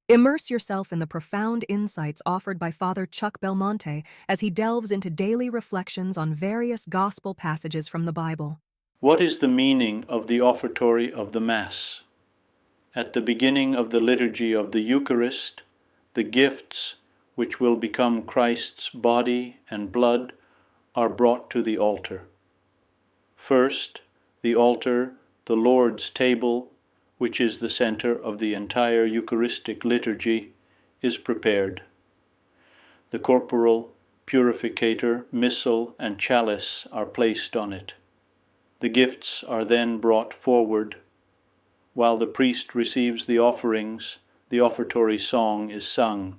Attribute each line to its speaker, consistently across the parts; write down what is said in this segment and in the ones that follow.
Speaker 1: Immerse yourself in the profound insights offered by Father Chuck Belmonte as he delves into daily reflections on various gospel passages from the Bible.
Speaker 2: What is the meaning of the offertory of the Mass? At the beginning of the liturgy of the Eucharist, the gifts, which will become Christ's body and blood, are brought to the altar. First, the altar, the Lord's table, which is the center of the entire Eucharistic liturgy, is prepared. The corporal, purificator, missal, and chalice are placed on it. The gifts are then brought forward. While the priest receives the offerings, the offertory song is sung.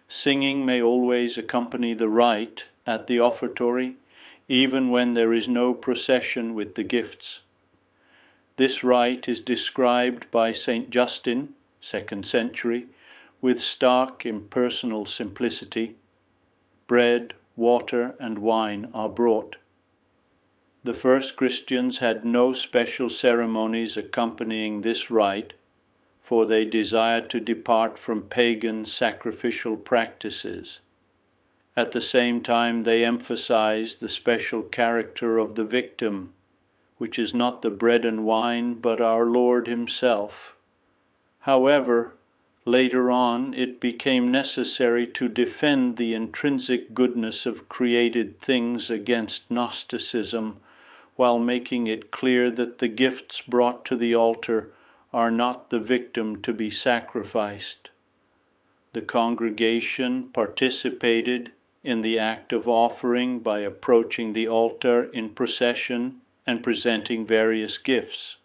Speaker 2: Singing may always accompany the rite at the offertory, even when there is no procession with the gifts. This rite is described by St. Justin, 2nd century, with stark impersonal simplicity. Bread, water, and wine are brought. The first Christians had no special ceremonies accompanying this rite, for they desired to depart from pagan sacrificial practices. At the same time, they emphasized the special character of the victim, which is not the bread and wine, but our Lord Himself. However, later on, it became necessary to defend the intrinsic goodness of created things against Gnosticism, while making it clear that the gifts brought to the altar are not the victim to be sacrificed. The congregation participated in the act of offering by approaching the altar in procession and presenting various gifts,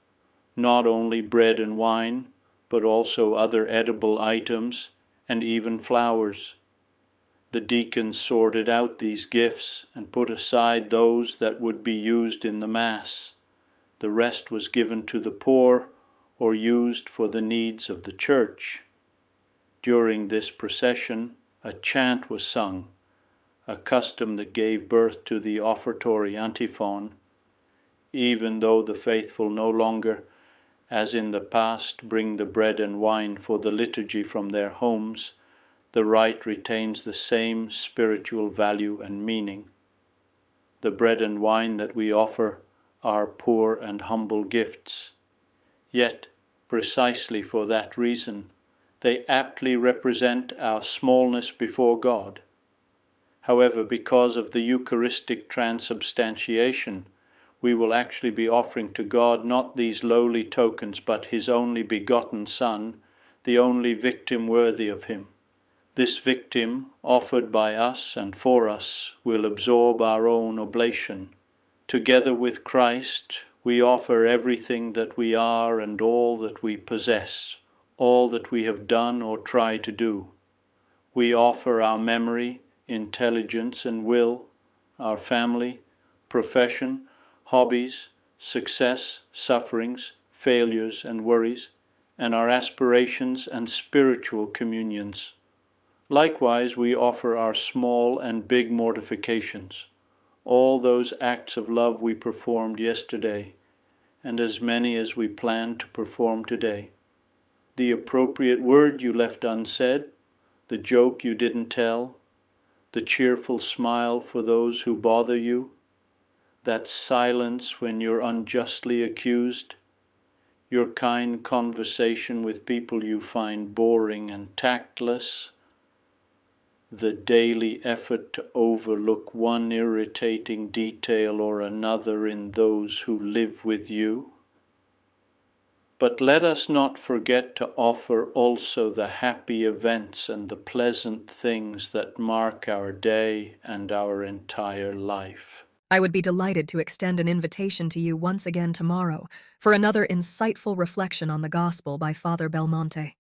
Speaker 2: not only bread and wine, but also other edible items and even flowers. The deacons sorted out these gifts and put aside those that would be used in the Mass. The rest was given to the poor or used for the needs of the Church. During this procession, a chant was sung, a custom that gave birth to the offertory antiphon. Even though the faithful no longer, as in the past, bring the bread and wine for the liturgy from their homes, the rite retains the same spiritual value and meaning. The bread and wine that we offer are poor and humble gifts. Yet, precisely for that reason, they aptly represent our smallness before God. However, because of the Eucharistic transubstantiation, we will actually be offering to God not these lowly tokens, but His only begotten Son, the only victim worthy of Him. This victim, offered by us and for us, will absorb our own oblation. Together with Christ, we offer everything that we are and all that we possess, all that we have done or try to do. We offer our memory, intelligence, and will, our family, profession, hobbies, success, sufferings, failures, and worries, and our aspirations and spiritual communions. Likewise, we offer our small and big mortifications, all those acts of love we performed yesterday, and as many as we plan to perform today. The appropriate word you left unsaid, the joke you didn't tell, the cheerful smile for those who bother you, that silence when you're unjustly accused, your kind conversation with people you find boring and tactless, the daily effort to overlook one irritating detail or another in those who live with you. But let us not forget to offer also the happy events and the pleasant things that mark our day and our entire life.
Speaker 1: I would be delighted to extend an invitation to you once again tomorrow for another insightful reflection on the Gospel by Father Belmonte.